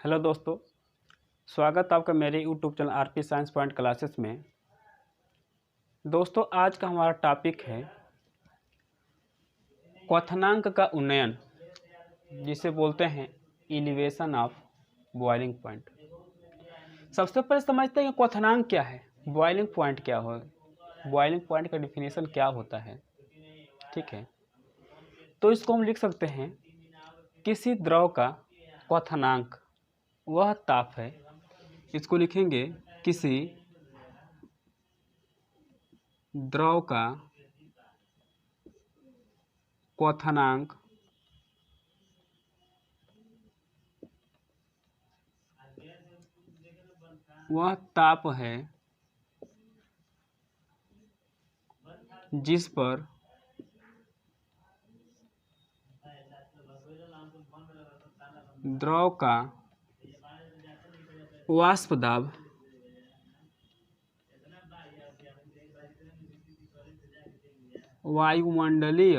Hello दोस्तों, स्वागत आपका मेरे YouTube channel RP science point classes में। दोस्तों, आज का हमारा टॉपिक है क्वथनांक का उन्नयन, जिसे बोलते हैं एलिवेशन ऑफ बॉइलिंग पॉइंट। सबसे पहले समझते हैं कि क्वथनांक क्या है, बॉइलिंग पॉइंट क्या हो, बॉइलिंग पॉइंट का डिफिनेशन क्या होता है। ठीक है, तो इसको हम लिख सकते हैं, किसी द्रव का क्वथनांक वह ताप है। इसको लिखेंगे, किसी द्रव का क्वथनांक वह ताप है जिस पर द्रव का वाष्प दाब वायुमंडलीय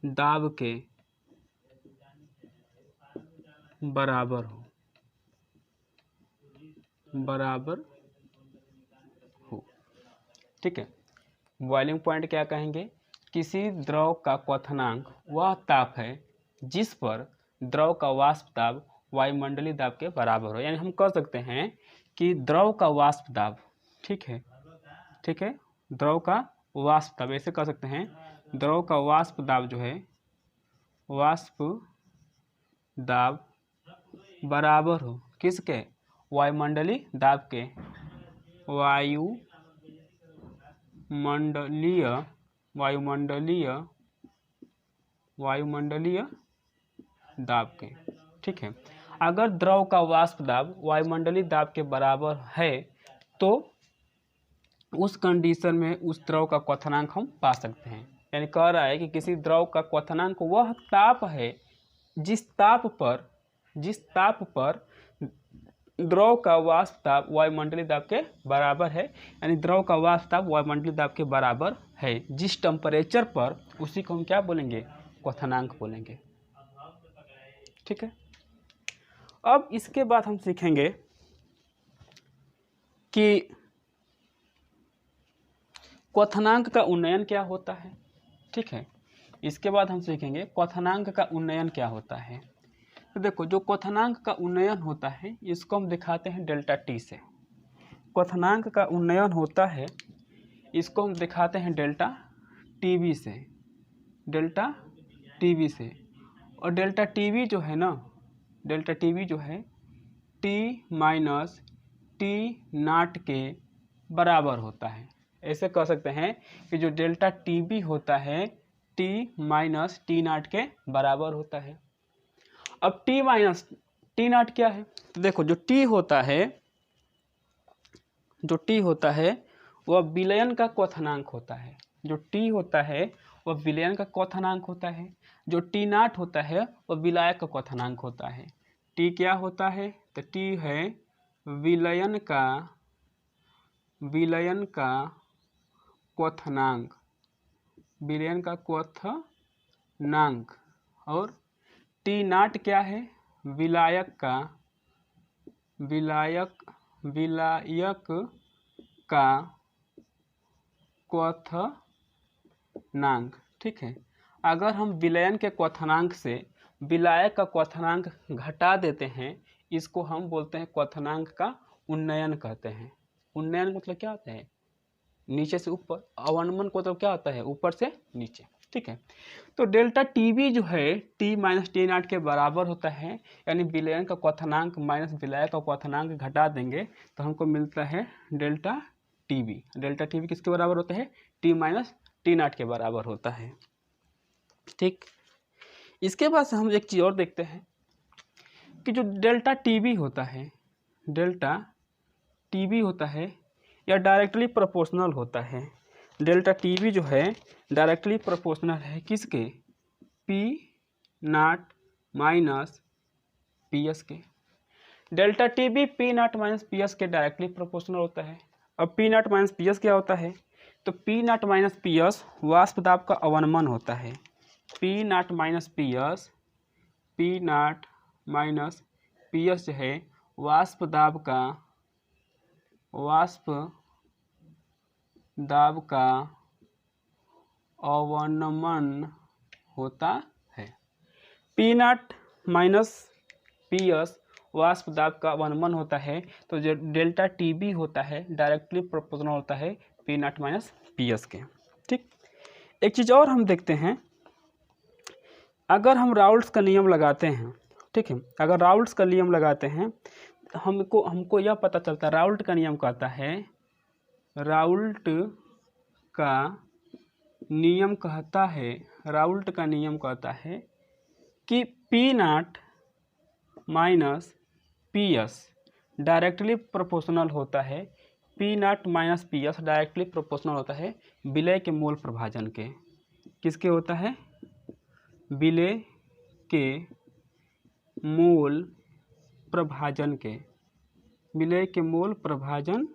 दाब के बराबर हो। ठीक है, बॉइलिंग पॉइंट क्या कहेंगे, किसी द्रव का क्वथनांक वह ताप है जिस पर द्रव का वाष्प दाब वायुमंडलीय दाब के बराबर हो। यानी हम कह सकते हैं कि द्रव का वाष्प दाब, ठीक है, द्रव का वाष्प दाब, ऐसे कह सकते हैं, द्रव का वाष्प दाब जो है, वाष्प दाब बराबर हो किसके, वायुमंडलीय दाब के, वायुमंडलीय दाब के। ठीक है, अगर द्रव का वाष्प दाब वायुमंडलीय दाब के बराबर है तो उस कंडीशन में उस द्रव का क्वथनांक हम पा सकते हैं। यानी कह रहा है कि किसी द्रव का क्वथनांक वह ताप है जिस ताप पर द्रव का वाष्प दाब वायुमंडलीय दाब के बराबर है। यानी द्रव का वाष्प दाब वायुमंडलीय दाब के बराबर है जिस टेम्परेचर पर, उसी को हम क्या बोलेंगे, क्वथनांक बोलेंगे। ठीक है, अब इसके बाद हम सीखेंगे कि क्वथनांक का उन्नयन क्या होता है। ठीक है, इसके बाद हम सीखेंगे क्वथनांक का उन्नयन क्या होता है। तो देखो, जो क्वथनांक का उन्नयन होता है इसको हम दिखाते हैं डेल्टा टी से। क्वथनांक का उन्नयन होता है, इसको हम दिखाते हैं डेल्टा टीवी से, और डेल्टा टीवी जो है ना, डेल्टा टीवी जो है टी माइनस टी नाट के बराबर होता है। ऐसे कह सकते हैं कि जो डेल्टा टीवी होता है टी माइनस टी नाट के बराबर होता है। अब टी माइनस टी नाट क्या है, तो देखो, जो टी होता है वह विलयन का क्वथनांक होता है। जो टी होता है वह विलयन का क्वथनांक होता है। जो टी नाट होता है वह विलायक का क्वथनांक होता है। टी क्या होता है, तो टी है विलयन का क्वथनांक, और टी नाट क्या है, विलायक का क्वथनांक। ठीक है, अगर हम विलयन के क्वथनांक से विलायक का क्वथनांक घटा देते हैं, इसको हम बोलते हैं क्वथनांक का उन्नयन कहते हैं। उन्नयन मतलब क्या होता है, नीचे से ऊपर, अवनमन को तो क्या होता है, ऊपर से नीचे। ठीक है, तो डेल्टा टीवी जो है टी माइनस टी नाट के बराबर होता है। यानी विलयन का क्वथनांक माइनस विलायक का क्वथनांक घटा देंगे तो हमको मिलता है डेल्टा टीवी। डेल्टा टीवी किसके बराबर होता है, टी माइनस टी नाट के बराबर होता है। ठीक, इसके बाद से हम एक चीज़ और देखते हैं कि जो डेल्टा टीवी होता है या डायरेक्टली प्रोपोर्शनल होता है। डेल्टा टीवी जो है डायरेक्टली प्रोपोर्शनल है किसके, पी नाट माइनस पी एस के। डेल्टा टीवी पी नाट माइनस पी एस के डायरेक्टली प्रोपोर्शनल होता है। अब पी नाट माइनस पी एस क्या होता है, तो P not minus P S वाष्प दाब का अवनमन होता है। P not minus P S, P not minus P S जो है वाष्प दाब का अवनमन होता है। P not minus P S वाष्प दाब का अवनमन होता है, तो जो डेल्टा टी बी होता है डायरेक्टली प्रोपोर्शनल होता है P not minus P S के। ठीक, एक चीज़ और हम देखते हैं, अगर हम राउल्ट्स का नियम लगाते हैं, ठीक है, अगर राउल्ट्स का नियम लगाते हैं हमको यह पता चलता है, राउल्ट का नियम कहता है, राउल्ट का नियम कहता है कि P not minus P S directly proportional होता है, P not minus P S directly proportional होता है विलय के मोल प्रभाजन के। किसके होता है? विलय के मोल प्रभाजन के, विलय के मोल प्रभाजन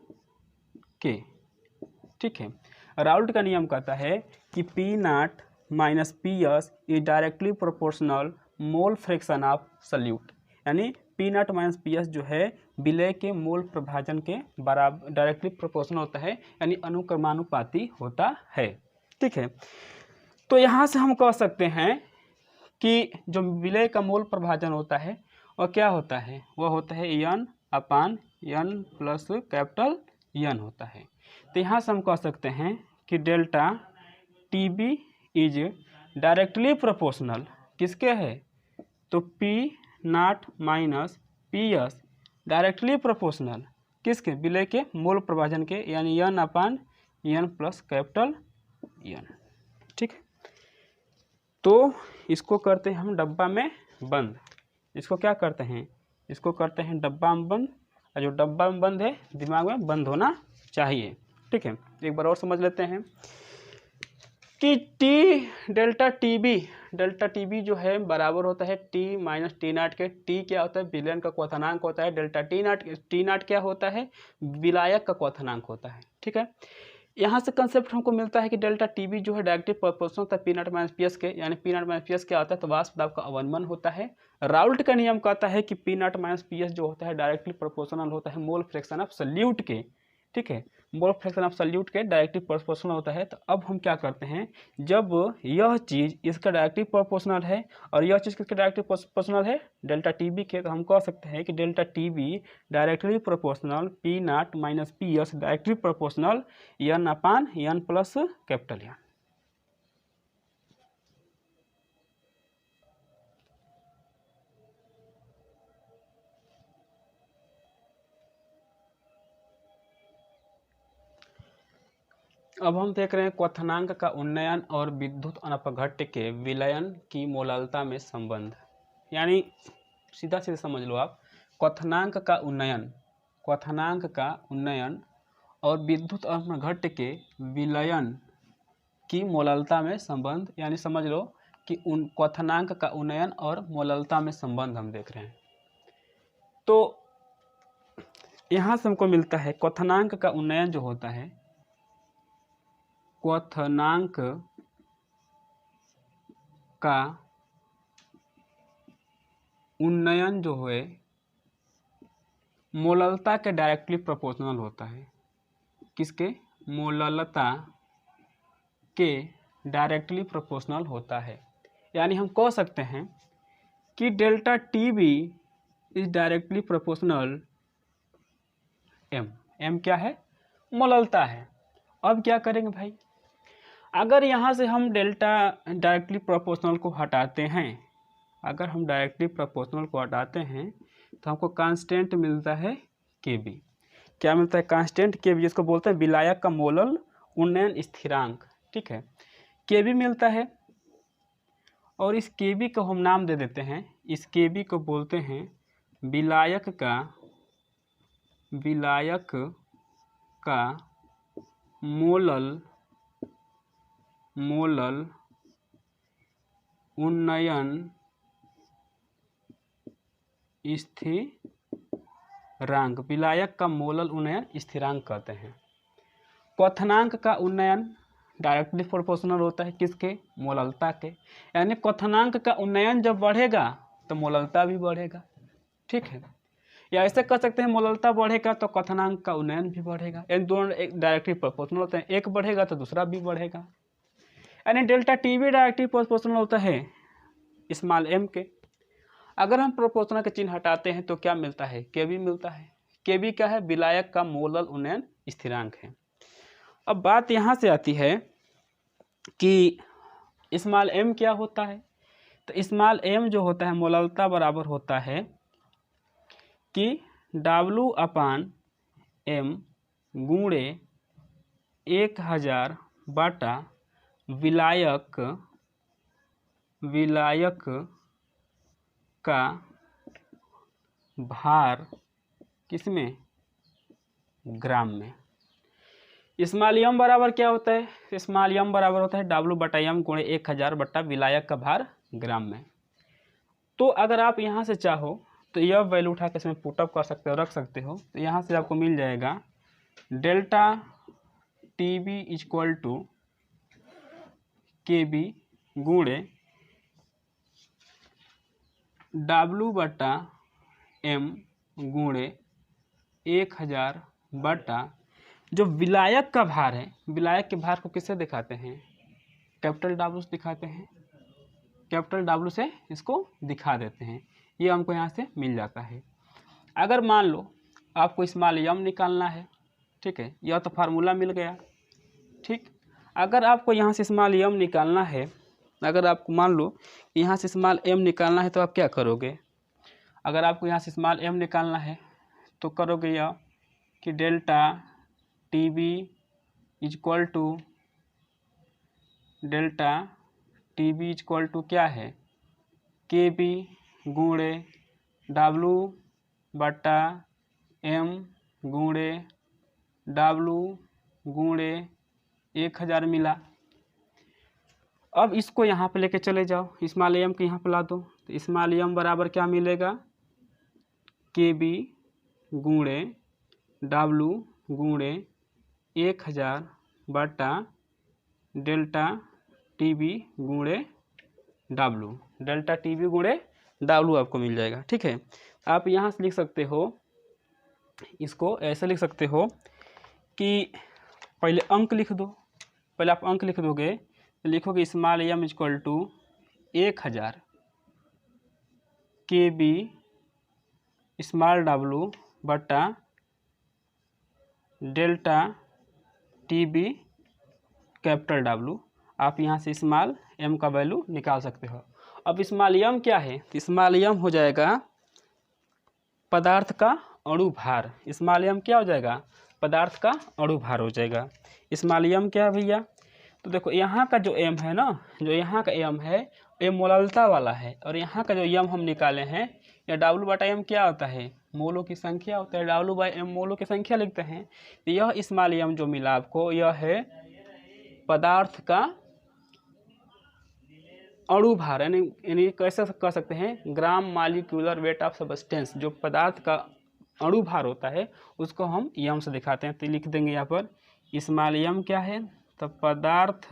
के। ठीक है, राउल्ट का नियम कहता है कि P not minus P S is directly proportional mole fraction of solute, यानी P not minus P S जो है विलय के मोल प्रभाजन के बराबर डायरेक्टली प्रोपोर्शनल होता है, यानी अनुक्रमानुपाती होता है। ठीक है, तो यहाँ से हम कह सकते हैं कि जो विलय का मोल प्रभाजन होता है वह क्या होता है? वह होता है N upon n plus capital N होता है। तो यहाँ से हम कह सकते हैं कि delta T B is directly proportional किसके है? तो P not minus P S directly proportional किसके? विलय के मोल प्रभाजन के, यानी n upon n plus capital N. ठीक है, तो इसको करते हैं हम डब्बा में बंद। इसको क्या करते हैं? इसको करते हैं डब्बा में बंद, और जो डब्बा में बंद है दिमाग में बंद होना चाहिए। ठीक है, एक बार और समझ लेते हैं कि डेल्टा टी बी जो है बराबर होता है टी माइनस टी नॉट के। टी क्या होता है? विलयन का क्वथनांक होता है। डेल्टा टी नॉट क्या होता है? विलायक का क्वथनांक होता है। ठीक है, यहाँ से कंसेप्ट हमको मिलता है कि डेल्टा टी बी जो है डायरेक्टली प्रोपोर्शनल होता है P not minus P S के, यानी P not minus P S क्या होता है? तो वाष्प दाब का अवनमन होता है। राउल्ट का नियम कहता है कि P not minus P S जो होता है डायरेक्टली प्रोपोर्शनल होता है मोल फ्रैक्शन ऑफ सल्यूट के। ठीक है, मोल फ्रैक्शन ऑफ सल्यूट के डायरेक्टली प्रोपोर्शनल होता है। तो अब हम क्या करते हैं, जब यह चीज़ इसका डायरेक्टली प्रोपोर्शनल है और यह चीज़ किसके डायरेक्टली प्रोपोर्शनल है? डेल्टा टी बी के, तो हम कह सकते हैं कि delta T B directly proportional P not minus P S directly proportional n upon n plus capital N. अब हम देख रहे हैं क्वथनांक का उन्नयन और विद्युत अपघट्य के विलयन की मोललता में संबंध। यानी सीधा सीधा समझ लो आप, क्वथनांक का उन्नयन और विद्युत अपघट्य के विलयन की मोललता में संबंध, यानी समझ लो कि उन क्वथनांक का उन्नयन और मोललता में संबंध हम देख रहे हैं। तो यहाँ से हमको मिलता है क्वथनांक का उन्नयन जो होता है, क्वथनांक का उन्नयन जो है मोललता के डायरेक्टली प्रोपोर्शनल होता है। किसके? मोललता के डायरेक्टली प्रोपोर्शनल होता है। यानी हम कह सकते हैं कि delta T B is directly proportional M क्या है? मोललता है। अब क्या करेंगे भाई, अगर यहाँ से हम डेल्टा डायरेक्टली प्रोपोर्शनल को हटाते हैं, अगर हम डायरेक्टली प्रोपोर्शनल को हटाते हैं तो हमको कांस्टेंट मिलता है के बी। क्या मिलता है? कांस्टेंट के बी, जिसको बोलते हैं विलायक का मोलल उन्नयन स्थिरांक। ठीक है, के बी मिलता है, और इस के बी को हम नाम दे देते हैं, इस के बी को बोलते हैं विलायक का मोलल उन्नयन स्थिरांक, विलायक का मोलल उन्नयन स्थिरांक कहते हैं। क्वथनांक का उन्नयन डायरेक्टली प्रोपोर्शनल होता है किसके? मोललता के। यानी क्वथनांक का उन्नयन जब बढ़ेगा तो मोललता भी बढ़ेगा, ठीक है। या ऐसे कर सकते हैं, मोललता बढ़ेगा तो क्वथनांक का उन्नयन भी बढ़ेगा। इन दोनों एक डायरेक्टली प्रोपोर्शनल होते हैं, एक बढ़ेगा तो दूसरा भी बढ़ेगा। यानी डेल्टा टी भी डायरेक्टली प्रोपोर्शनल होता है स्मॉल एम के। अगर हम प्रोपोर्शनल के चिन्ह हटाते हैं तो क्या मिलता है? के बी मिलता है। के बी क्या है? विलायक का मोलल उन्नयन स्थिरांक है। अब बात यहाँ से आती है कि स्मॉल एम क्या होता है। तो स्मॉल एम जो होता है मोललता बराबर होता है कि W अपान एम गुणे 1000 बटा विलायक का भार किसमें? ग्राम में। स्मॉल एम बराबर क्या होता है? स्मॉल एम बराबर होता है W बटा एम गुणे 1000 बटा विलायक का भार ग्राम में। तो अगर आप यहाँ से चाहो तो यह वैल्यू उठा के इसमें पुटअप कर सकते हो, रख सकते हो। तो यहाँ से आपको मिल जाएगा delta T B equal to K B गुणे W बटा एम गुणे 1000 बटा जो विलायक का भार है। विलायक के भार को किससे दिखाते हैं? कैपिटल W से दिखाते हैं। कैपिटल W से इसको दिखा देते हैं। ये हमको यहाँ से मिल जाता है। अगर मान लो आपको स्मॉल एम निकालना है, ठीक है, यह तो फार्मूला मिल गया, ठीक। अगर आपको यहाँ से स्मॉल एम निकालना है, अगर आपको मान लो यहाँ से स्मॉल एम निकालना है तो आप क्या करोगे? अगर आपको यहाँ से स्मॉल एम निकालना है तो करोगे यह कि delta T B equal to क्या है? के बी गुणे W बटा एम गुणे W गुणे 1000 मिला। अब इसको यहाँ पे लेके चले जाओ, स्मॉल एम को यहाँ पे ला दो। तो स्मॉल एम बराबर क्या मिलेगा? के बी गुणे W गुणे 1000 बटा डेल्टा टी बी गुणे W। डेल्टा टी बी गुणे W आपको मिल जाएगा, ठीक है। आप यहाँ से लिख सकते हो, इसको ऐसे लिख सकते हो कि पहले अंक लिख दो। पहले आप अंक लिख दोगे तो लिखोगे small M equal to 1000 K B small W बटा delta T B capital W। आप यहाँ से स्मॉल एम का वैल्यू निकाल सकते हो। अब स्मॉल एम क्या है? तो स्मॉल एम हो जाएगा पदार्थ का अणु भार। स्मॉल एम क्या हो जाएगा? पदार्थ का अणु भार हो जाएगा। स्मॉल एम क्या है भैया? तो देखो यहाँ का जो एम है ना, जो यहाँ का एम है ये मोललता वाला है, और यहाँ का जो एम हम निकाले हैं या W बटा एम क्या होता है? मोलों की संख्या होता है। W बाई एम मोलों की संख्या लिखते हैं। तो यह स्मॉल एम जो मिला आपको, यह है पदार्थ का अणु भार। यानी कैसे कर सकते हैं? Gram molecular weight of substance. जो पदार्थ का अणु भार होता है उसको हम एम से दिखाते हैं। तो लिख देंगे यहाँ पर स्मॉल एम क्या है? तो पदार्थ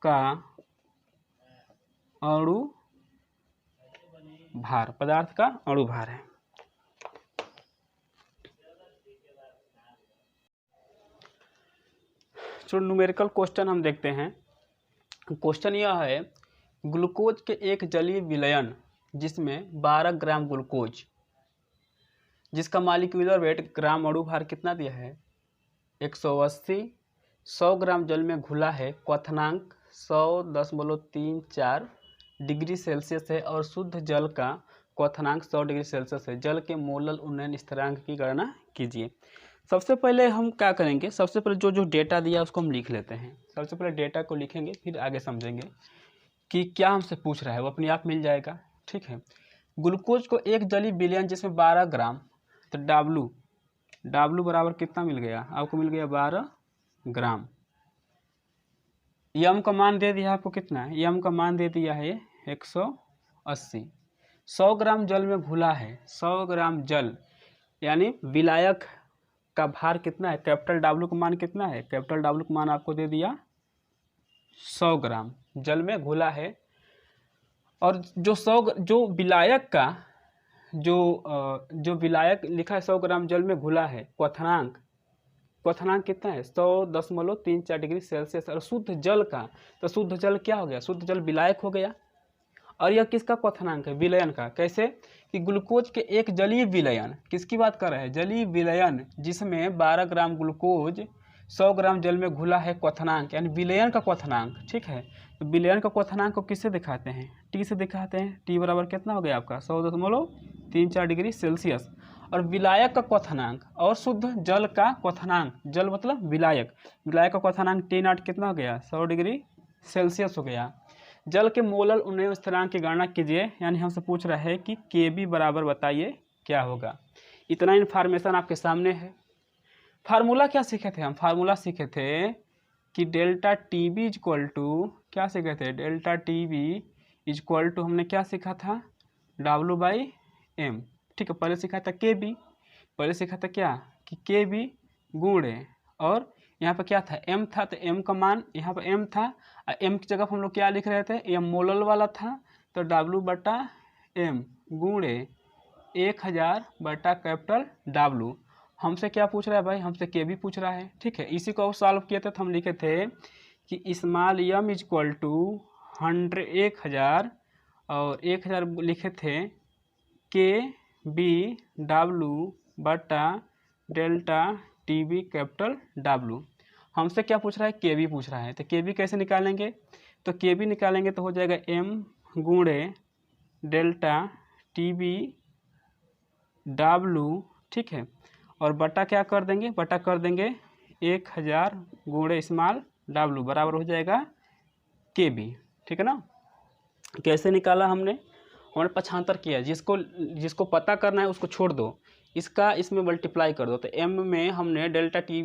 का अणु भार, पदार्थ का अणु भार है। जो न्यूमेरिकल क्वेश्चन हम देखते हैं, क्वेश्चन यह है ग्लूकोज के एक जलीय विलयन जिसमें 12 ग्राम ग्लूकोज, जिसका मॉलिक्यूलर वेट ग्राम अणु भार कितना दिया है? 180, 100 ग्राम जल में घुला है, क्वथनांक 100.34 डिग्री सेल्सियस है और शुद्ध जल का क्वथनांक 100 डिग्री सेल्सियस है। जल के मोलल उन्नयन स्थिरांक की गणना कीजिए। सबसे पहले हम क्या करेंगे? सबसे पहले जो डेटा दिया उसको हम लिख लेते हैं। सबसे पहले डेटा को लिखेंगे, फिर आगे समझेंगे कि क्या हमसे पूछ रहा है, वो अपने आप मिल जाएगा, ठीक है। ग्लूकोज को एक जलीय विलयन जिसमें 12 ग्राम, तो W बराबर कितना मिल गया आपको? मिल गया 12 ग्राम। यम का मान दे दिया आपको कितना है? यम का मान दे दिया है 180। 100 ग्राम जल में घुला है, 100 ग्राम जल यानी विलायक का भार कितना है, कैपिटल डब्ल्यू का मान कितना है, कैपिटल डब्ल्यू का मान आपको दे दिया 100 ग्राम जल में घुला है। और जो विलायक का जो विलायक लिखा है 100 ग्राम जल में घुला है, क्वथनांक कितना है 100.34 डिग्री सेल्सियस। और शुद्ध जल का, तो शुद्ध जल क्या हो गया, शुद्ध जल विलायक हो गया। और यह किसका क्वथनांक है, विलयन का। कैसे कि ग्लूकोज के एक जलीय विलयन, किसकी बात कर रहे हैं, जलीय विलयन, जिसमें 12 ग्राम ग्लूकोज 100 ग्राम जल में घुला है, क्वथनांक यानी विलयन का क्वथनांक। ठीक है, तो विलयन का क्वथनांक को किससे दिखाते हैं, टी से दिखाते हैं। टी बराबर कितना हो गया आपका 100.34 डिग्री सेल्सियस। और विलायक का क्वथनांक और शुद्ध जल का क्वथनांक, जल मतलब विलायक, विलायक का क्वथनांक T0 कितना हो गया 100 डिग्री सेल्सियस हो गया। जल के मोलल उन्नयन स्थिरांक की गणना कीजिए, यानी हमसे पूछ रहा है कि Kb बराबर बताइए क्या होगा। इतना इन्फॉर्मेशन आपके सामने है। फार्मूला क्या सीखे थे हम, फार्मूला सीखे थे कि delta T B equal to, क्या सीखे थे, delta T B equal to, हमने क्या सीखा था, W/m। ठीक है, पहले सीखा था के बी, पहले सीखा था क्या कि के बी गुणे, और यहाँ पर क्या था m था, तो m का मान यहाँ पर m था, m की जगह हम लोग क्या लिख रहे थे, m मोलल वाला था, तो W/m गुणे 1000 बटा कैपिटल W। हमसे क्या पूछ रहा है भाई, हमसे के भी पूछ रहा है। ठीक है, इसी को सॉल्व किए थे तो हम लिखे थे कि स्मॉल m इजक्वल टू 1000 और 1000 लिखे थे के बी W बटा delta T B capital W। हमसे क्या पूछ रहा है, के बी पूछ रहा है, तो के बी कैसे निकालेंगे, तो के बी निकालेंगे तो हो जाएगा m गुणे डेल्टा टी बी W। ठीक है, और बटा क्या कर देंगे, बटा कर देंगे 1000 गुणे स्मॉल W बराबर हो जाएगा के बी। ठीक है ना। कैसे निकाला हमने पक्षांतर किया, जिसको पता करना है उसको छोड़ दो, इसका इसमें मल्टीप्लाई कर दो। तो m में हमने डेल्टा टी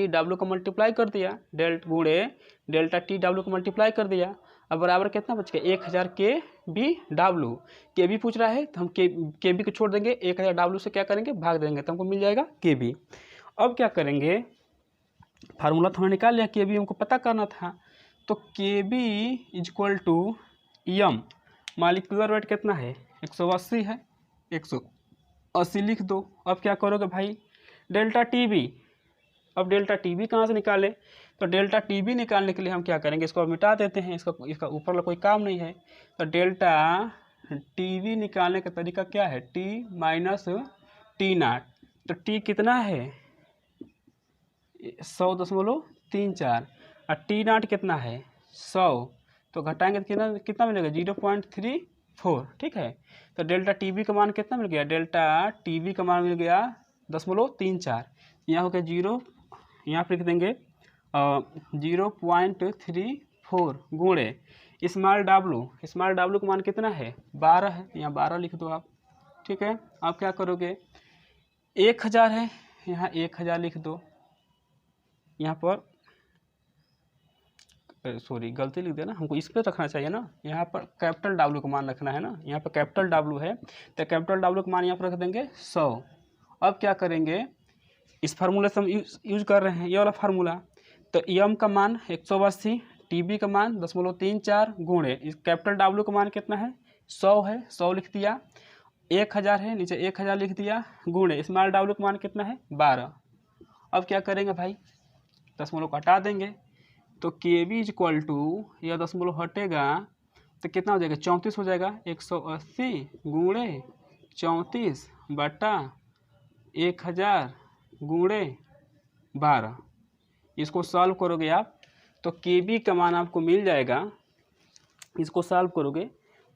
डब्ल्यू को मल्टीप्लाई कर दिया, गुणे डेल्टा टी डब्ल्यू को मल्टीप्लाई कर दिया। अब बराबर कितना बच गया 1000 के बी डब्ल्यू। के बी पूछ रहा है तो हम के बी को छोड़ देंगे, 1000 डब्ल्यू से क्या करेंगे भाग देंगे, तो हमको मिल जाएगा के बी। अब क्या करेंगे, फार्मूला तो हमने निकाल लिया, के बी हमको पता करना था, तो K B equal to M, molecular weight कितना है 180 है, 180 लिख दो। अब क्या करोगे भाई, डेल्टा टी बी, अब डेल्टा टी बी कहाँ से निकाले, तो डेल्टा टी बी निकालने के लिए हम क्या करेंगे, इसको मिटा देते हैं, इसका ऊपर कोई काम नहीं है। तो डेल्टा टी बी निकालने का तरीका क्या है, टी माइनस टी नाट। तो टी कितना है 100.34 और टी नाट कितना है 100, तो घटाएंगे तो कितना मिलेगा 0.34। ठीक है, तो डेल्टा टी बी का मान कितना मिल गया, डेल्टा टी बी का मान मिल गया 0.34, यहाँ हो गया 0, यहाँ पर लिख देंगे 0.34 गुणे स्मॉल डब्लू का मान कितना है 12 है, यहाँ 12 लिख दो आप। ठीक है, आप क्या करोगे 1000 है, यहाँ 1000 लिख दो, यहाँ पर सॉरी गलती लिख देना, हमको इस पर रखना चाहिए ना, यहाँ पर कैपिटल डब्ल्यू का मान रखना है ना, यहाँ पर कैपिटल डब्ल्यू है, तो कैपिटल डब्ल्यू का मान यहाँ पर रख देंगे 100। अब क्या करेंगे, इस फार्मूले से हम यूज कर रहे हैं ये वाला फार्मूला, तो एम का मान 180, टी बी का मान 0.34 गुणे इस कैपिटल डब्ल्यू का मान कितना है 100 है, 100 लिख दिया, 1000 है नीचे 1000 लिख दिया, गुणे स्मॉल डब्ल्यू का मान कितना है 12। अब क्या करेंगे भाई, दशमलव को हटा देंगे, तो के बी इजक्वल टू, यह दशमलव हटेगा तो कितना हो जाएगा 34 हो जाएगा, 180 गुणे 34 बटा 1000 गुणे 12। इसको सॉल्व करोगे आप तो के बी का मान आपको मिल जाएगा, इसको सॉल्व करोगे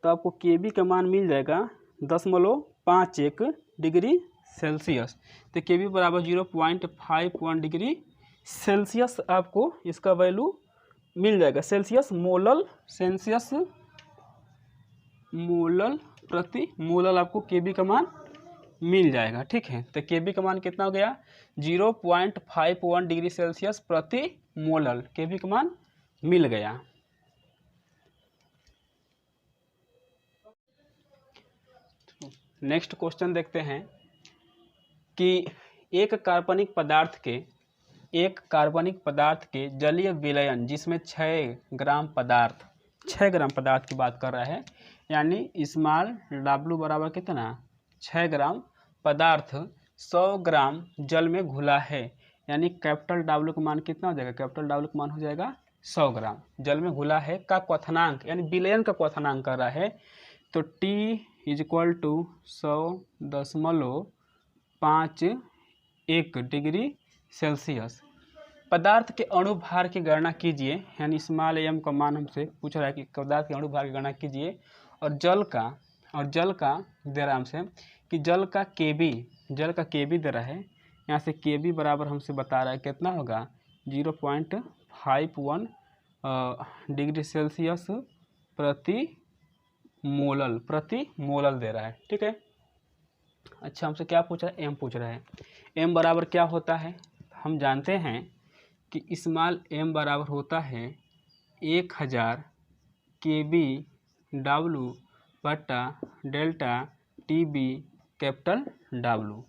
तो आपको के बी का मान मिल जाएगा 0.51 डिग्री सेल्सियस। तो के बी बराबर 0.51 डिग्री सेल्सियस आपको इसका वैल्यू मिल जाएगा। सेल्सियस मोलल प्रति मोलल आपको के बी का मान मिल जाएगा। ठीक है, तो के बी का मान कितना हो गया 0.51 डिग्री सेल्सियस प्रति मोलल, के बी का मान मिल गया। नेक्स्ट क्वेश्चन देखते हैं कि एक कार्बनिक पदार्थ के जलीय विलयन जिसमें 6 ग्राम पदार्थ की बात कर रहा है, यानी स्मॉल W बराबर कितना 6 ग्राम पदार्थ 100 ग्राम जल में घुला है, यानी कैपिटल W का मान कितना हो जाएगा, कैपिटल W का मान हो जाएगा 100 ग्राम जल में घुला है का क्वथनांक, यानी विलयन का क्वथनांक कर रहा है। तो T = 100.51 डिग्री सेल्सियस। पदार्थ के अणु भार की गणना कीजिए, यानी स्मॉल m का मान हमसे पूछ रहा है कि पदार्थ के अणु भार की गणना कीजिए, और जल का दे रहा हमसे कि जल का kb दे रहा है। यहाँ से kb बराबर हमसे बता रहा है कितना होगा 0.51 डिग्री सेल्सियस प्रति मोलल दे रहा है। ठीक है। अच्छा, हमसे क्या पूछ रहा है, m पूछ रहा है। m बराबर क्या होता है, हम जानते हैं कि स्मॉल m बराबर होता है 1000 kBW बटा delta TB capital W।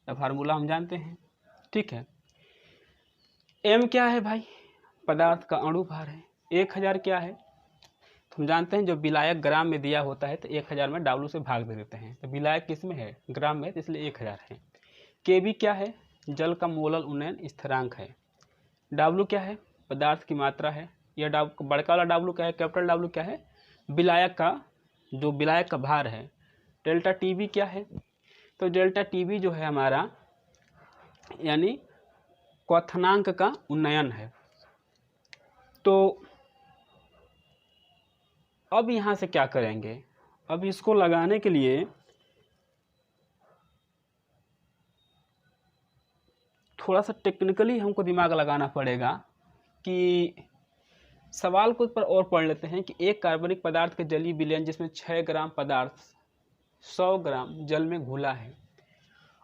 Formula हम जानते हैं। ठीक है। m क्या है भाई, पदार्थ का अणु भार है। 1000 क्या है, हम जानते हैं जो विलायक ग्राम में दिया होता है तो 1000 में W से भाग दे देते हैं, तो विलायक किस में है, ग्राम में, तो इसलिए 1000 है। kb क्या है, जल का मोलल उन्नयन स्थिरांक है। W क्या है, पदार्थ की मात्रा है। यह बड़का वाला W क्या है, कैपिटल W क्या है, विलायक का भार है। डेल्टा TB क्या है, तो डेल्टा TB जो है हमारा यानी क्वथनांक का उन्नयन है। तो अब यहाँ से क्या करेंगे, अब इसको लगाने के लिए थोड़ा सा टेक्निकली हमको दिमाग लगाना पड़ेगा कि सवाल को पर और पढ़ लेते हैं कि एक कार्बनिक पदार्थ के जलीय विलयन जिसमें 6 ग्राम पदार्थ 100 ग्राम जल में घुला है।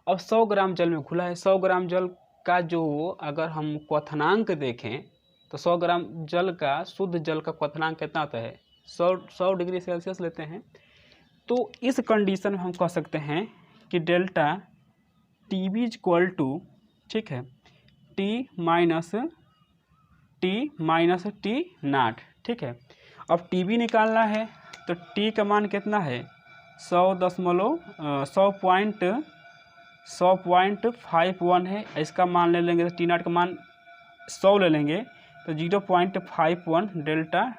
अब 100 ग्राम जल में घुला है, 100 ग्राम जल का जो अगर हम क्वथनांक देखें तो 100 ग्राम जल का शुद्ध जल का क्वथनांक कितना होता है, 100 डिग्री सेल्सियस लेते हैं। तो इस कंडीशन में हम कह सकते हैं कि डेल्टा TB = ठीक है T -T0। ठीक है। अब TB निकालना है तो T का मान कितना है 100.51 है। इसका मान ले लेंगे तो T0 का मान 100 ले लेंगे तो 0.51 डेल्टा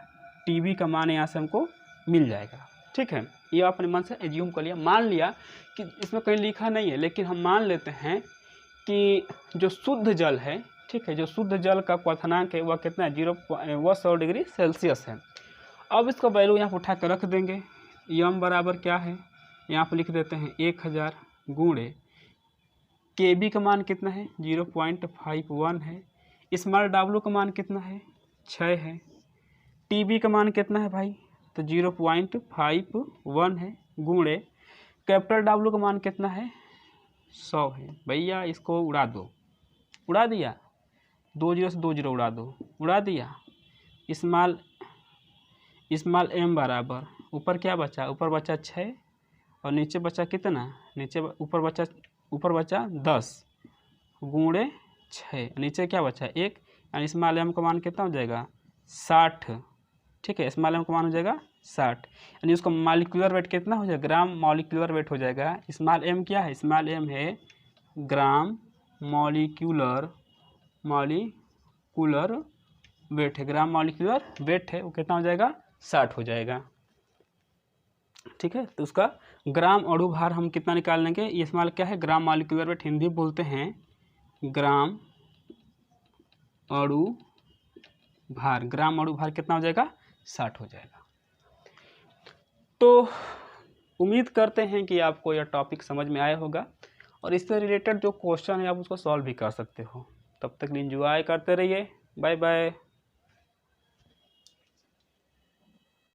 TB का मान यहाँ से हमको मिल जाएगा। ठीक है। ये अपने मन से एज्यूम कर लिया, मान लिया कि इसमें कहीं लिखा नहीं है, लेकिन हम मान लेते हैं कि जो शुद्ध जल है, ठीक है, जो शुद्ध जल का क्वथनांक है वह कितना है 100 डिग्री सेल्सियस है। अब इसका वैल्यू यहाँ पर उठा कर रख देंगे। m बराबर क्या है, यहाँ पर लिख देते हैं 1000 गुणे kb का मान कितना है 0.51 है, स्मॉल W का मान कितना है 6 है, TB का मान कितना है भाई तो 0.51 है, गुणे कैपिटल W का मान कितना है 100 है। भैया इसको उड़ा दो, उड़ा दिया, 2 0 से 2 0 उड़ा दो, उड़ा दिया। स्मॉल m बराबर ऊपर क्या बचा, ऊपर बचा 6 और नीचे बचा कितना, ऊपर बचा 10 गुणे 6, नीचे क्या बचा 1, यानी स्मॉल m का मान कितना हो जाएगा 60। ठीक है, स्मॉल m का मान हो जाएगा 60, यानी उसका मॉलिक्यूलर वेट कितना हो जाएगा, ग्राम मॉलिक्यूलर वेट हो जाएगा। स्मॉल m क्या है, स्मॉल m है ग्राम मॉलिक्यूलर वेट है, ग्राम मॉलिक्यूलर वेट है, वो कितना हो जाएगा 60 हो जाएगा। ठीक है, तो उसका ग्राम अणु भार हम कितना निकाल लेंगे, ये स्मॉल क्या है ग्राम मॉलिक्यूलर वेट, हिंदी बोलते हैं ग्राम अणु भार, ग्राम अणु भार कितना हो जाएगा 60 हो जाएगा। तो उम्मीद करते हैं कि आपको यह टॉपिक समझ में आया होगा और इससे रिलेटेड जो क्वेश्चन है आप उसको सॉल्व भी कर सकते हो। तब तक एंजॉय करते रहिए, बाय बाय।